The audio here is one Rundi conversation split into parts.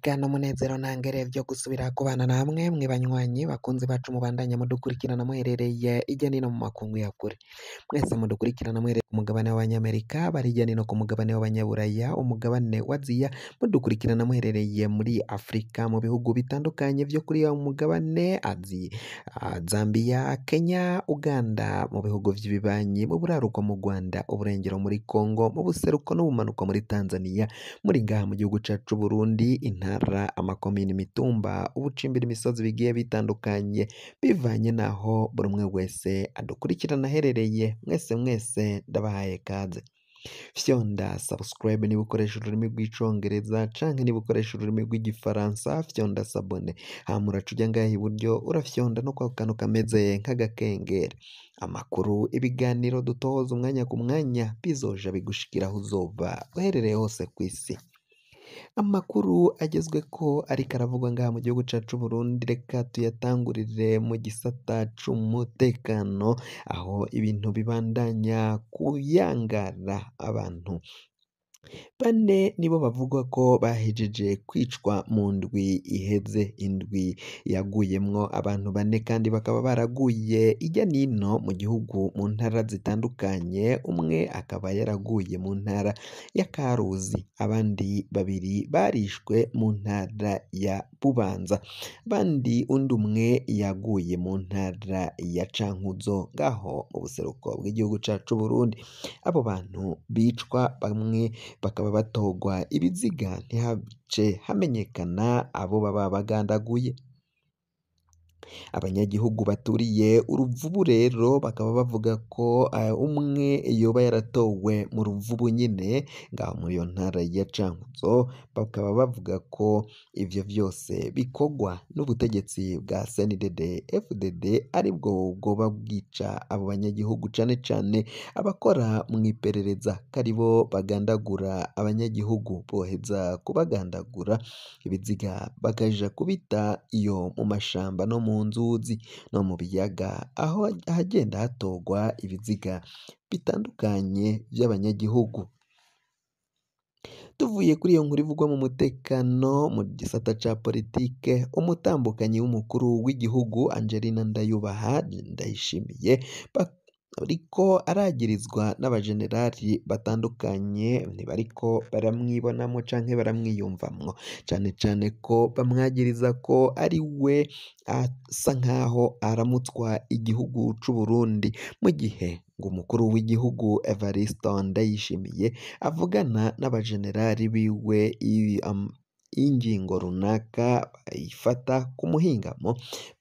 iteka n'umunezero ntangere vyo gusubira kubana namwe mwe banywanyi bakunzi bacu mubandanya mudukurikirana muherereye irya nino mu makungu ya kure. Mwese mudukurikirana muherereye ku mugabane w'abanyamerika, bari hirya nino ku mugabane w'abanyaburaya, umugabane wa Aziya, mudukurikirana muherereye muri Afrika mu bihugu bitandukanye vyo kuri uwo mugabane Zambia, Kenya, Uganda, mu bihugu vy'ibibanyi, mu buraruko mu Rwanda, uburengero muri Congo, mu buseruko n'ubumanuko muri Tanzania, muri ngaha mu gihugu cacu Burundi, intara, amakomine, imitumba, ubucimbira, imisozi bigiye bitandukanye bivanye naho buri umwe wese adukurikirana aherereye. Mwese ndabahaye kaze. Fyonda subscribe niba ukoresha ururimi rw'icongereza canke niba ukoresha ururimi rw'igifaransa, fyonda sabone, hama uraca uja ngaha iburyo urafyonda no kwa kantu kameze nk'agakengeri. Amakuru, ibiganiro dutohoza umwanya ku mwanya bizoja bigushikira aho uzoba uherereye hose kw'isi. Amakuru agezweko ariko aravugwa ngaha mu gihugu cacu Burundi, reka tuyatangurire mu gisata c'umutekano, aho ibintu bibandanya kuyangara. Abantu bane nibo bavugwa ko bahejeje kwicwa mu ndwi iheze, indwi yaguyemwo abantu bane kandi bakaba baraguye irya nino mu gihugu mu ntara zitandukanye. Umwe akaba yaraguye mu ntara ya Karuzi, abandi babiri barishwe mu ntara ya Bubanza, undi umwe yaguye mu ntara ya Cankuzo ngaho mu buseruko bw'igihugu cacu Burundi. Abo bantu bicwa, bamwe bakaba batogwa ibiziga ntihace hamenyekana abo baba bagandaguye. Abanyagihugu baturiye uruvubu rero bakaba bavuga ko umwe yoba yaratowe mu ruvubu nyine ngaho muri iyo ntara ya Cankuzo. Bakaba bavuga ko ivyo vyose bikogwa n'ubutegetsi bwa CNDD FDD aribwo bwoba bwica abo banyagihugu, cane cane abakora mw'iperereza karibo bagandagura abanyagihugu, boheza kubagandagura ibiziga bakaja kubita iyo mu mashamba no mu nzuzi no mu biyaga, aho hagenda hatogwa ibiziga bitandukanye vy'abanyagihugu. Tuvuye kuri iyo nkuru ivugwa mu mutekano mu gisata ca politike, umutambukanyi w'umukuru w'igihugu Angelina Ndayishimiye ariko aragirizwa n'abajenerali batandukanye, ntibariko baramwibonamwo canke baramwiyumvamwo, cane cane ko bamwagiriza ko ari we asa nkaho aramutswa igihugu c'u Burundi, mu gihe ngo umukuru w'igihugu Evariste Ndayishimiye avugana n'abajenerali biwe ingingo runaka ifata ku muhingamo,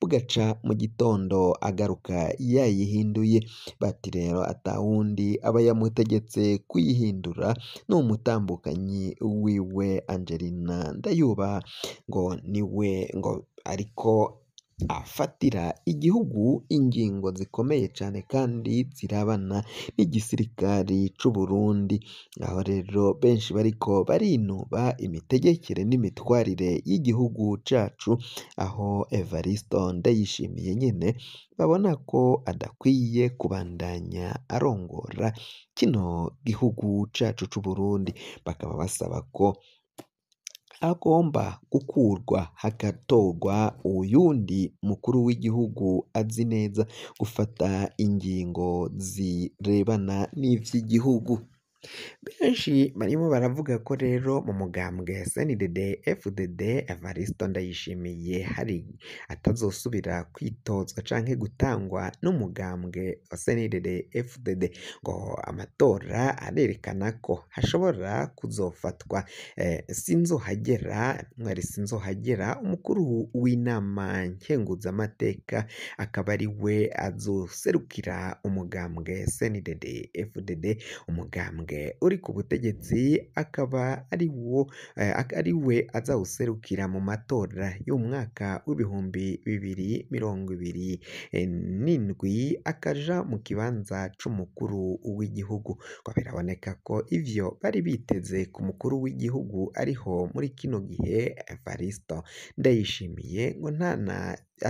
bugaca mu gitondo agaruka yayihinduye. Bati rero atawundi aba yamutegetse kuyihindura n'umutambukanyi wiwe Angelina Ndayubaha, ngo niwe ngo ariko afatira igihugu ingingo zikomeye cane kandi zirabana n'igisirikari c'u Burundi. Aho rero benshi bariko barinuba imitegekere n'imitwarire y'igihugu cacu, aho Evariste Ndayishimiye nyene babona ko adakwiye kubandanya arongora kino gihugu cacu c'u Burundi. Bakaba basaba ko agomba gukurwa hagatorwa uyundi mukuru w'igihugu azi neza gufata ingingo zirebana n'ivy'igihugu. Benshi barimo baravuga ko rero mu mugambwe CNDD FDD Evariste Ndayishimiye hari atazosubira kwitozwa canke gutangwa n'umugambwe wa CNDD FDD, ngo amatora arerekana ko hashobora kuzofatwa Sinzohagera, umukuru w'inama nkenguzamateka akaba ari we azoserukira umugambwe CNDD FDD, umugambwe uri ku butegetsi akaba ari we azawuserukira mu matora y'umwaka w'ibihumbi 2027 akaja mu kibanza c'umukuru w'igihugu. Ngo biraboneka ko ivyo bari biteze ku mukuru w'igihugu ariho muri kino gihe Evariste Ndayishimiye ngo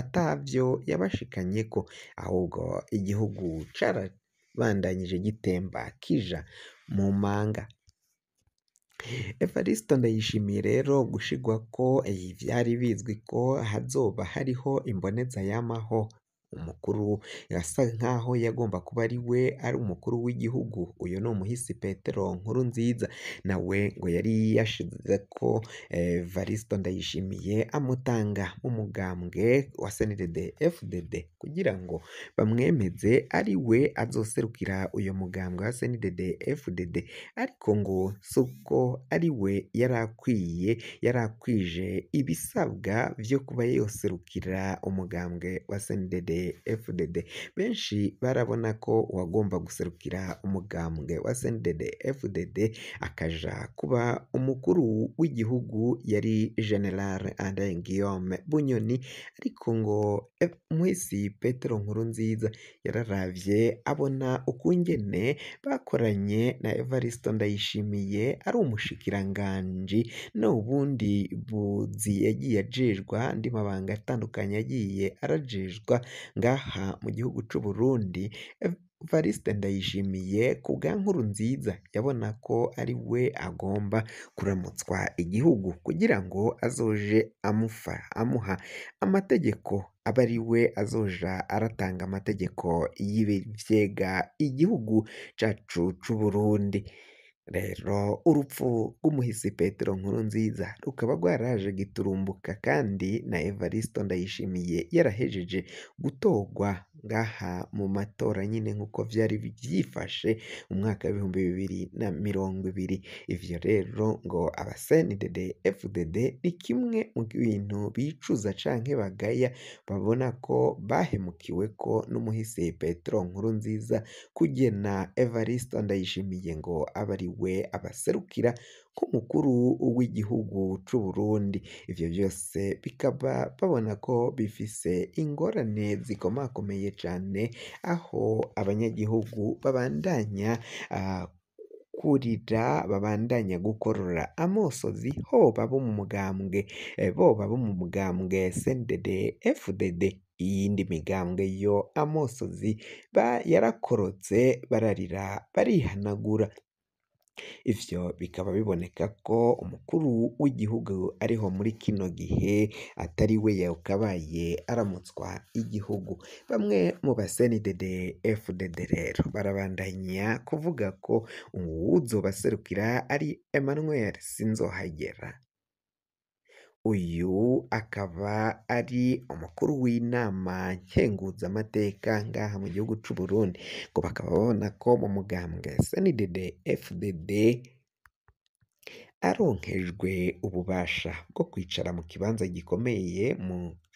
atavyo yabashikanyeko, ahubwo igihugu carabandanyije gitemba kija mu manga. Evariste Ndayishimiye rero gushigwako vyari bizwi ko hazoba hariho imboneza yamaho, umukuru yasa nkaho yagomba kuba ari umukuru w'igihugu, uyu ni umuhisi Petero Nkurunziza, nawe ngo yari yashizeko Evariste Ndayishimiye amutanga mu mugambwe wa CNDD-FDD kugira ngo bamwemeze ari we azoserukira uyo mugambwe wa CNDD-FDD, ariko ngo suko ari we yarakwije ibisabwa vyo kuba yoserukira umugambwe wa CNDD-FDD. Benshi barabona ko uwagomba guserukira umugambwe wa CNDD-FDD akaja kuba umukuru w'igihugu yari General Alain Guillaume Bunyoni, ariko ngo umuhisi Petero Nkurunziza yararavye abona ukungene bakoranye na Evariste Ndayishimiye ari umushikiranganji n'ubundi buzi yagiye ajejwa andi mabanga atandukanye yagiye arajejwa ngaha mu gihugu c'u Burundi. Evariste Ndayishimiye ku bwa Nkurunziza yabona ko ari we agomba kuramutswa igihugu kugira ngo azoje amuha amategeko, aba ari we azoja aratanga amategeko y'ivyega igihugu cacu c'u Burundi. Rero urupfu rw'umuhisi Petero Nkurunziza rukaba rwaraje giturumbuka kandi na Evariste Ndayishimiye yarahejeje gutorwa ngaha mu matora nyine nk'uko vyari vyifashe mu mwaka w'2020. Ivyo rero ngo aba CNDD-FDD ni kimwe mu bintu bicuza canke bagaya, babona ko bahemukiweko n'umuhisi Petero Nkurunziza kugena Evariste Ndayishimiye ngo abe ari we abaserukira nk'umukuru w'igihugu c'u Burundi. Ivyo vyose bikaba babona ko bifise ingorane zikomakomeye cane, aho abanyagihugu babandanya babandanya gukorora amosozi boba bo mu mugambwe CNDD-FDD. Iyindi migambwe yo amosozi yarakorotse bararira barihanagura. Ivyo bikaba biboneka ko umukuru w'igihugu ariho muri kino gihe atari we yakabaye aramutswa igihugu. Bamwe mu ba CNDD-FDD rero barabandanya kuvuga ko uwuzobaserukira ari Emmanuel Sinzohagera. Uyu akaba ari umukuru w'inama nkenguzamateka ngaha mu gihugu c'u Burundi, ngo bakaba babona ko mu mugambwe CNDD-FDD aronkejwe ububasha bwo kwicara mu kibanza gikomeye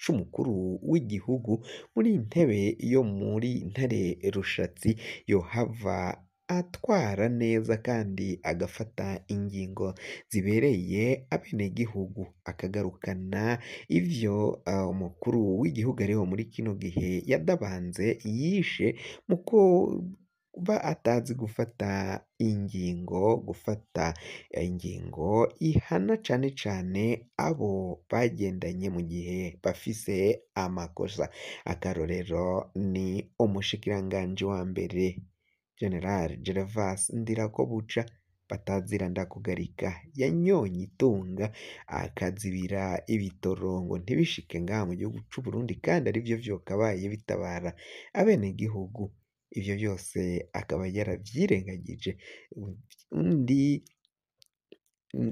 c'umukuru w'igihugu muri ntebe yo muri Ntare Rushatsi, yohava atwara neza kandi agafata ingingo zibereye abenegihugu, akagarukana ivyo umukuru w'igihugu ariho muri kino gihe yadabanze yishe mu kuba atazi gufata ingingo ihana cane cane abo bagendanye mu gihe bafise amakosa. Akarorero ni umushikiranganji wa mbere General Gervas Ndirakobuca batazira ndakugarika, yanyonye itunga akazibira ibitoro ngo ntibishike ngaha mu gihugu c'u Burundi, kandi arivyo vyokabaye bitabara abenegihugu. Ivyo vyose akaba yaravyirengagije.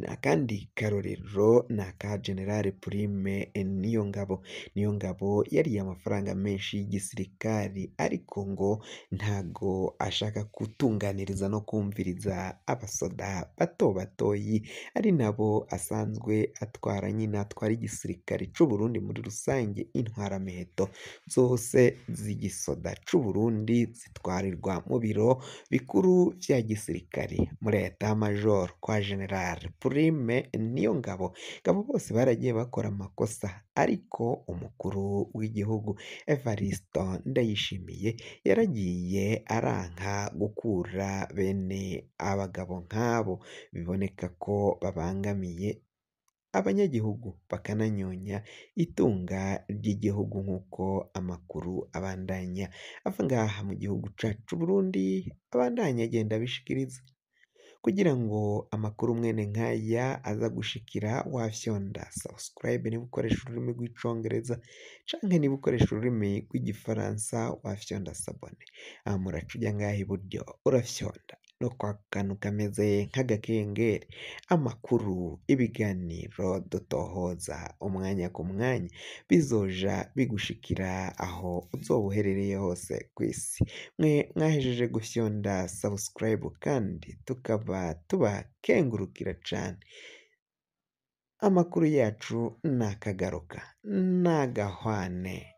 Akandi karorero ni aka General Prime Niyongabo yariye amafaranga menshi y'igisirikari, ariko ngo ntago ashaka gutunganiriza no kumviriza abasoda batoyi ari nabo asanzwe atwara igisirikare c'u Burundi muri rusange. Intwaramiheto zose z'igisoda c'u Burundi zitwarirwa mu biro bikuru vya gisirikare muri Etat Major kwa General Prime Niyongabo. Bose baragiye bakora amakosa, ariko umukuru w'igihugu Evariste Ndayishimiye yaragiye aranka gukura bene abagabo nk'abo biboneka ko babangamiye abanyagihugu bakananyonya itunga ry'igihugu, nk'uko amakuru abandanya ava ngaha mu gihugu cacu Burundi abandanya agenda abishikiriza. kugira ngo amakuru mwene nk'aya aza gushikira wafyonda subscribe niba ukoresha ururimi rw'icongereza canke niba ukoresha ururimi rw'igifaransa wafyonda sabone. Aha muraca uja ngaha iburyo urafyonda no kwa kantu kameze nk'agakengeri, amakuru, ibiganiro dutohoza umwanya ku mwanya bizoja bigushikira aho uzoba uherereye hose kw'isi. Mwe mwahejeje gufyonda subscribe kandi tukaba tubakengurukira cane. Amakuru yacu nakagaruka, nagahwane.